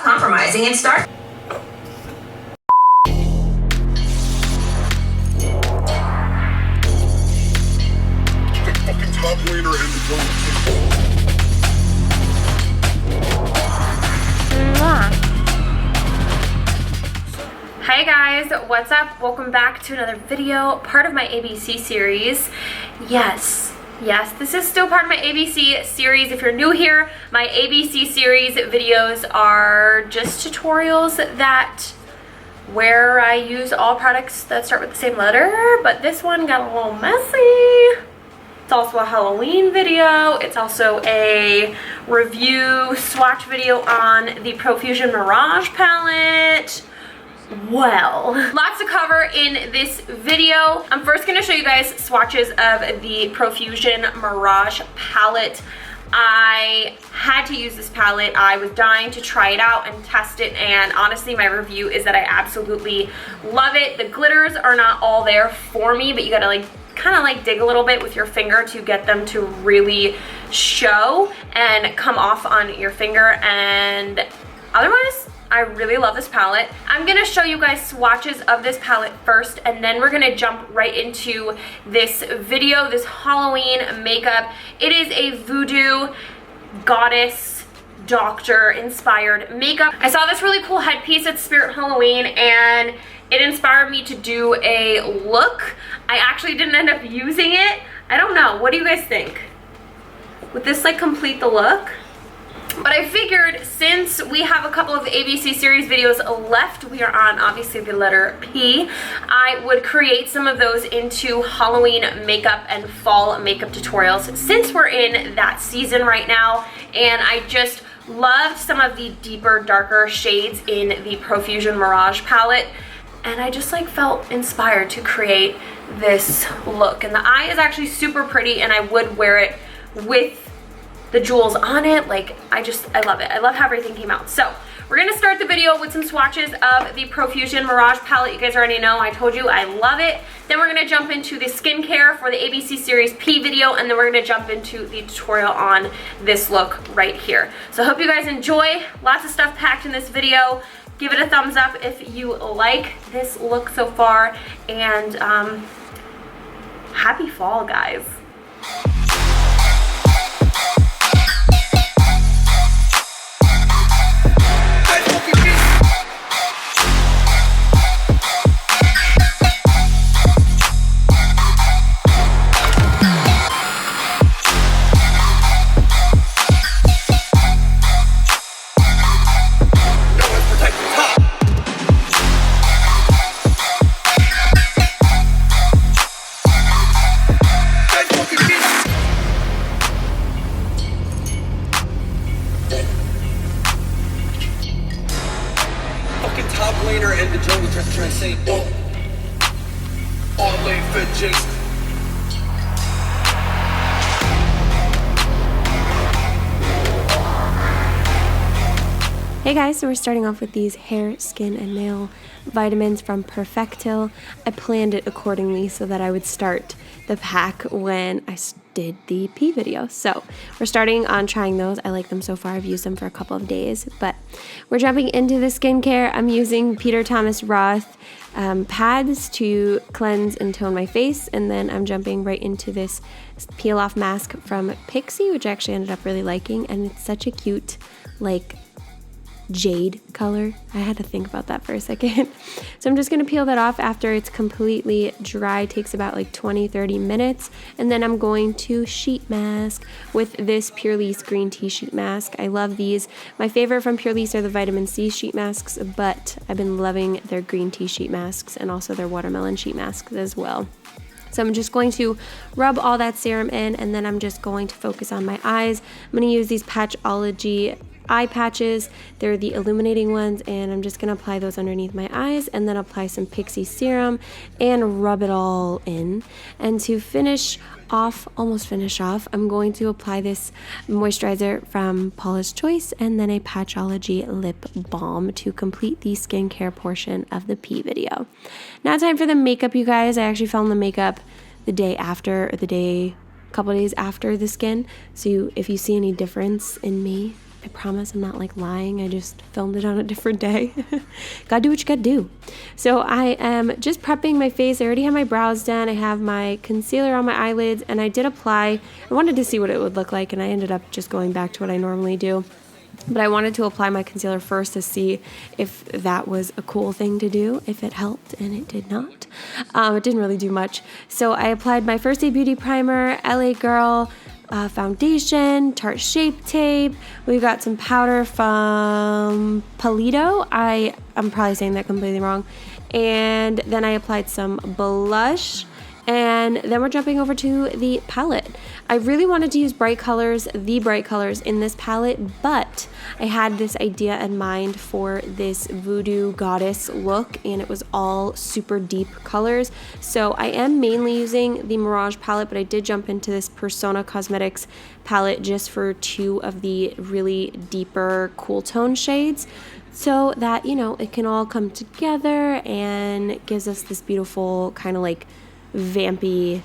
compromising and start. Top laner and the jungle. Hi guys, what's up? Welcome back to another video, part of my ABC series. Yes, this is still part of my ABC series. If you're new here, my ABC series videos are just tutorials where I use all products that start with the same letter, but this one got a little messy. It's also a Halloween video. It's also a review swatch video on the Profusion Mirage palette. Well, lots to cover in this video. I'm first going to show you guys swatches of the Profusion Mirage palette. I had to use this palette. I was dying to try it out and test it, and honestly my review is that I absolutely love it. The glitters are not all there for me, but you gotta kind of dig a little bit with your finger to get them to really show and come off on your finger, and otherwise I really love this palette. I'm gonna show you guys swatches of this palette first, and then we're gonna jump right into this video, this Halloween makeup. It is a voodoo goddess doctor inspired makeup. I saw this really cool headpiece at Spirit Halloween and it inspired me to do a look. I actually didn't end up using it. I don't know, what do you guys think? Would this complete the look? But I figured since we have a couple of ABC series videos left, we are on obviously the letter P, I would create some of those into Halloween makeup and fall makeup tutorials since we're in that season right now, and I just loved some of the deeper, darker shades in the Profusion Mirage palette, and I just felt inspired to create this look. And the eye is actually super pretty, and I would wear it with the jewels on it. I love it. I love how everything came out. So we're gonna start the video with some swatches of the Profusion Mirage palette. You guys already know, I told you I love it. Then we're gonna jump into the skincare for the ABC series P video, and then we're gonna jump into the tutorial on this look right here. So I hope you guys enjoy. Lots of stuff packed in this video. Give it a thumbs up if you like this look so far, and happy fall, guys. Top laner and the jungle trying to say, all lane fit Jason. Hey guys, so we're starting off with these hair, skin, and nail vitamins from Perfectil. I planned it accordingly so that I would start the pack when I did the P video. So we're starting on trying those. I like them so far. I've used them for a couple of days, but we're jumping into the skincare. I'm using Peter Thomas Roth pads to cleanse and tone my face, and then I'm jumping right into this peel off mask from Pixie, which I actually ended up really liking, and it's such a cute jade color. I had to think about that for a second. So I'm just going to peel that off after it's completely dry. It takes about 20-30 minutes, and then I'm going to sheet mask with this Pure Lease green tea sheet mask. I love these. My favorite from Pure Lease are the vitamin C sheet masks, but I've been loving their green tea sheet masks and also their watermelon sheet masks as well. So I'm just going to rub all that serum in, and then I'm just going to focus on my eyes. I'm going to use these Patchology eye patches. They're the illuminating ones, and I'm just going to apply those underneath my eyes, and then apply some Pixie serum and rub it all in. And to almost finish off, I'm going to apply this moisturizer from Paula's Choice and then a Patchology lip balm to complete the skincare portion of the P video. Now time for the makeup, you guys. I actually filmed the makeup the day after, or a couple days after the skin. So if you see any difference in me, I promise I'm not like lying. I just filmed it on a different day. Gotta do what you gotta do. So I am just prepping my face. I already have my brows done. I have my concealer on my eyelids, and I did apply. I wanted to see what it would look like, and I ended up just going back to what I normally do. But I wanted to apply my concealer first to see if that was a cool thing to do, if it helped, and it did not. It didn't really do much. So I applied my First Aid Beauty Primer, LA Girl, foundation, Tarte Shape Tape. We got some powder from Palito. I'm probably saying that completely wrong. And then I applied some blush. And then we're jumping over to the palette. I really wanted to use bright colors, the bright colors in this palette, but I had this idea in mind for this voodoo goddess look, and it was all super deep colors. So I am mainly using the Mirage palette, but I did jump into this Persona Cosmetics palette just for 2 of the really deeper cool tone shades, so that, you know, it can all come together and it gives us this beautiful kind of like vampy,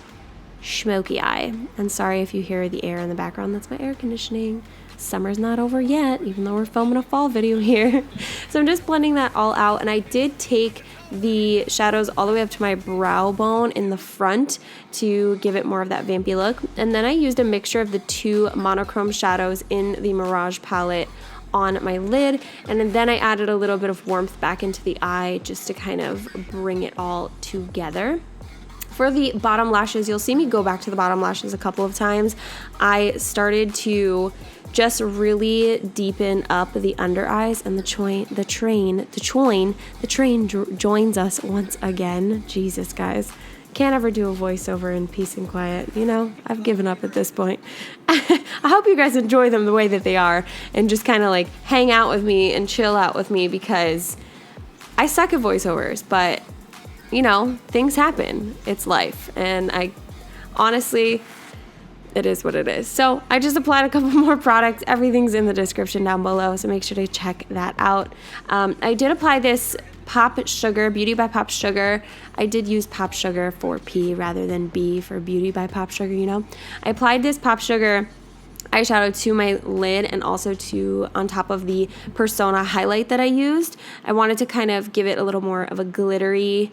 smoky eye. And sorry if you hear the air in the background, that's my air conditioning. Summer's not over yet, even though we're filming a fall video here. So I'm just blending that all out, and I did take the shadows all the way up to my brow bone in the front to give it more of that vampy look. And then I used a mixture of the 2 monochrome shadows in the Mirage palette on my lid, and then I added a little bit of warmth back into the eye just to kind of bring it all together. For the bottom lashes, you'll see me go back to the bottom lashes a couple of times. I started to just really deepen up the under eyes, and the train joins us once again. Jesus, guys. Can't ever do a voiceover in peace and quiet, you know? I've given up at this point. I hope you guys enjoy them the way that they are and just kind of like hang out with me and chill out with me, because I suck at voiceovers, but you know, things happen. It's life. And I honestly, it is what it is. So I just applied a couple more products. Everything's in the description down below, so make sure to check that out. I did apply this Pop Sugar, Beauty by Pop Sugar. I did use Pop Sugar for P rather than B for Beauty by Pop Sugar, you know. I applied this Pop Sugar eyeshadow to my lid and also to on top of the Persona highlight that I used. I wanted to kind of give it a little more of a glittery,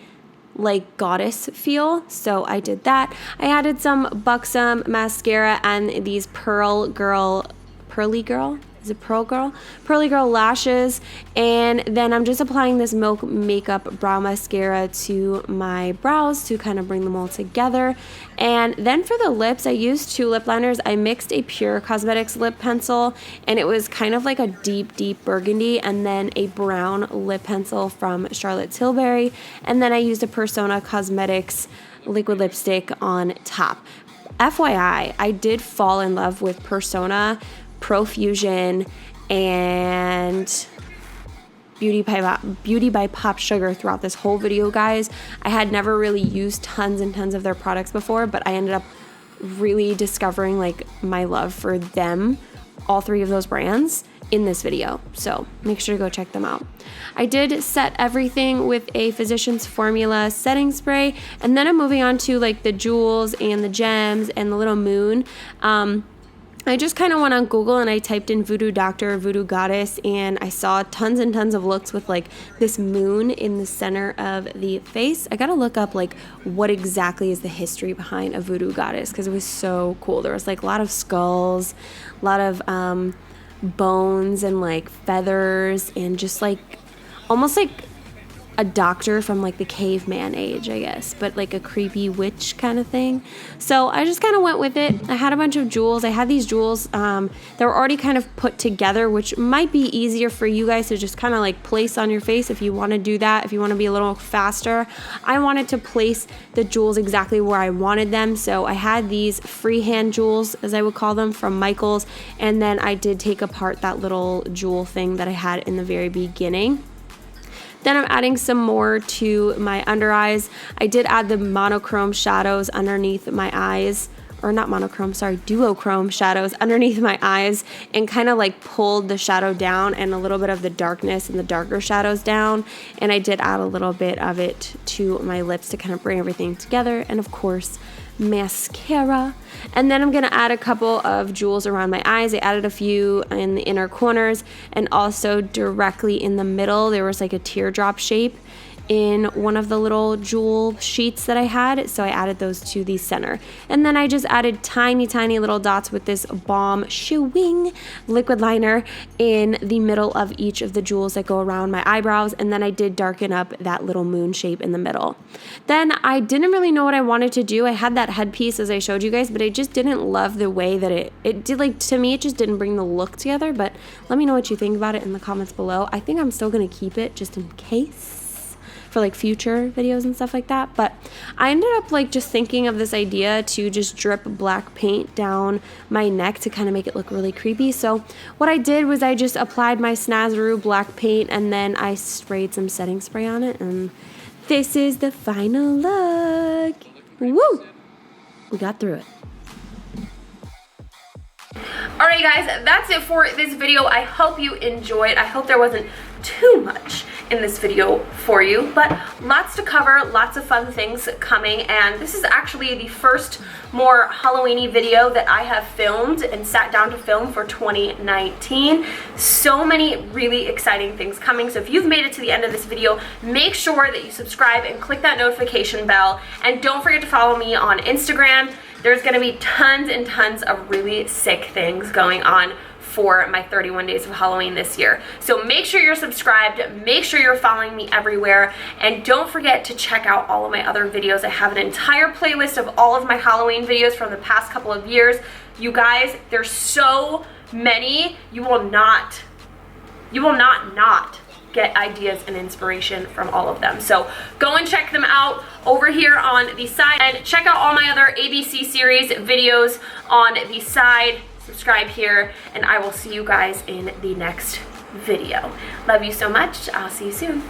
like goddess feel, so I did that. I added some Buxom mascara and these Pearly Girl lashes, and then I'm just applying this Milk Makeup brow mascara to my brows to kind of bring them all together. And then for the lips, I used 2 lip liners. I mixed a Pure Cosmetics lip pencil, and it was kind of like a deep burgundy, and then a brown lip pencil from Charlotte Tilbury, and then I used a Persona Cosmetics liquid lipstick on top. FYI, I did fall in love with Persona, Profusion, and Beauty by Pop Sugar throughout this whole video, guys. I had never really used tons and tons of their products before, but I ended up really discovering like my love for them, all 3 of those brands, in this video. So make sure to go check them out. I did set everything with a Physicians Formula setting spray, and then I'm moving on to like the jewels and the gems and the little moon. I just kind of went on Google and I typed in voodoo doctor, voodoo goddess, and I saw tons and tons of looks with like this moon in the center of the face. I gotta look up like what exactly is the history behind a voodoo goddess, because it was so cool. There was like a lot of skulls, a lot of bones and like feathers, and just like almost like a doctor from like the caveman age, I guess, but like a creepy witch kind of thing. So I just kind of went with it. I had a bunch of jewels. I had these jewels that were already kind of put together, which might be easier for you guys to just kind of like place on your face if you want to do that, if you want to be a little faster. I wanted to place the jewels exactly where I wanted them, so I had these freehand jewels, as I would call them, from Michaels, and then I did take apart that little jewel thing that I had in the very beginning. Then I'm adding some more to my under eyes. I did add the monochrome shadows underneath my eyes, or not monochrome, sorry, duochrome shadows underneath my eyes, and kind of like pulled the shadow down and a little bit of the darkness and the darker shadows down. And I did add a little bit of it to my lips to kind of bring everything together. And of course, mascara. And then I'm gonna add a couple of jewels around my eyes. I added a few in the inner corners, and also directly in the middle there was like a teardrop shape in one of the little jewel sheets that I had, so I added those to the center. And then I just added tiny little dots with this Balm Showing liquid liner in the middle of each of the jewels that go around my eyebrows, and then I did darken up that little moon shape in the middle. Then I didn't really know what I wanted to do. I had that headpiece as I showed you guys, but I just didn't love the way that it did, like, to me it just didn't bring the look together. But let me know what you think about it in the comments below. I think I'm still gonna keep it just in case for like future videos and stuff like that. But I ended up like just thinking of this idea to just drip black paint down my neck to kind of make it look really creepy. So what I did was I just applied my Snazaroo black paint, and then I sprayed some setting spray on it, and this is the final look. Woo! We got through it. Alright guys, that's it for this video. I hope you enjoyed. I hope there wasn't too much in this video for you, but lots to cover, lots of fun things coming, and this is actually the first more Halloween-y video that I have filmed and sat down to film for 2019. So many really exciting things coming, so if you've made it to the end of this video, make sure that you subscribe and click that notification bell, and don't forget to follow me on Instagram. There's gonna be tons and tons of really sick things going on for my 31 days of Halloween this year. So make sure you're subscribed, make sure you're following me everywhere, and don't forget to check out all of my other videos. I have an entire playlist of all of my Halloween videos from the past couple of years. You guys, there's so many, you will not get ideas and inspiration from all of them. So go and check them out over here on the side, and check out all my other ABC series videos on the side. Subscribe here, and I will see you guys in the next video. Love you so much. I'll see you soon.